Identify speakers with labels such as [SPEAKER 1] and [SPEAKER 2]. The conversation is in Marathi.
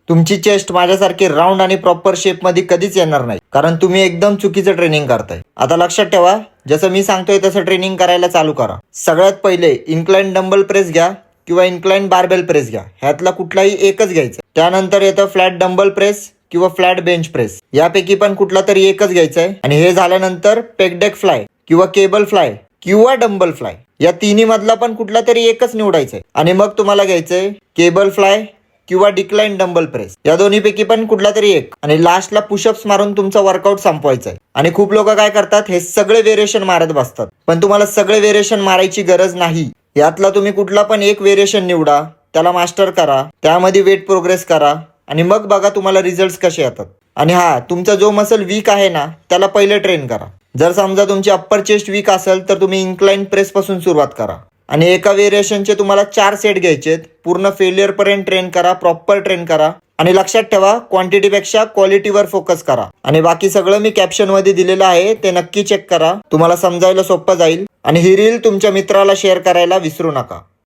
[SPEAKER 1] तुमची चेस्ट माझ्यासारखी राऊंड आणि प्रॉपर शेप मध्ये कधीच येणार नाही, कारण तुम्ही एकदम चुकीचं ट्रेनिंग करताय. आता लक्षात ठेवा, जसं मी सांगतोय तसं ट्रेनिंग करायला चालू करा. सगळ्यात पहिले इन्क्लाइन डंबल प्रेस घ्या किंवा इन्क्लाइन बारबेल प्रेस घ्या, ह्यातला कुठलाही एकच घ्यायचा. त्यानंतर येतं फ्लॅट डंबल प्रेस किंवा फ्लॅट बेंच प्रेस, यापैकी पण कुठला तरी एकच घ्यायचा आहे. आणि हे झाल्यानंतर पेगडेक फ्लाय किंवा केबल फ्लाय किंवा डंबल फ्लाय, या तिन्ही मधला पण कुठला तरी एकच निवडायचंय. आणि मग तुम्हाला घ्यायचंय केबल फ्लाय किंवा डिक्लाइन डंबल प्रेस, या दोन्हीपैकी पण कुठला तरी एक. आणि लास्टला पुशअप्स मारून तुमचा वर्कआउट संपवायचा आहे. आणि खूप लोक काय करतात, हे सगळे व्हेरिएशन मारत बसतात, पण तुम्हाला सगळे व्हेरिएशन मारायची गरज नाही. यातला तुम्ही कुठला पण एक व्हेरिएशन निवडा, त्याला मास्टर करा, त्यामध्ये वेट प्रोग्रेस करा आणि मग बघा तुम्हाला रिझल्ट कसे येतात. आणि हा, तुमचा जो मसल वीक आहे ना, त्याला पहिले ट्रेन करा. जर समजा तुमची अप्पर चेस्ट वीक असेल तर तुम्ही इन्क्लाइन प्रेस पासून सुरुवात करा. आणि एका व्हेरिएशनचे तुम्हाला 4 सेट घ्यायचेत. पूर्ण फेलियर पर्यंत ट्रेन करा, प्रॉपर ट्रेन करा. आणि लक्षात ठेवा, क्वांटिटीपेक्षा क्वालिटीवर फोकस करा. आणि बाकी सगळं मी कॅप्शन मध्ये दिलेलं आहे, ते नक्की चेक करा, तुम्हाला समजायला सोपं जाईल. आणि ही रील तुमच्या मित्राला शेअर करायला विसरू नका.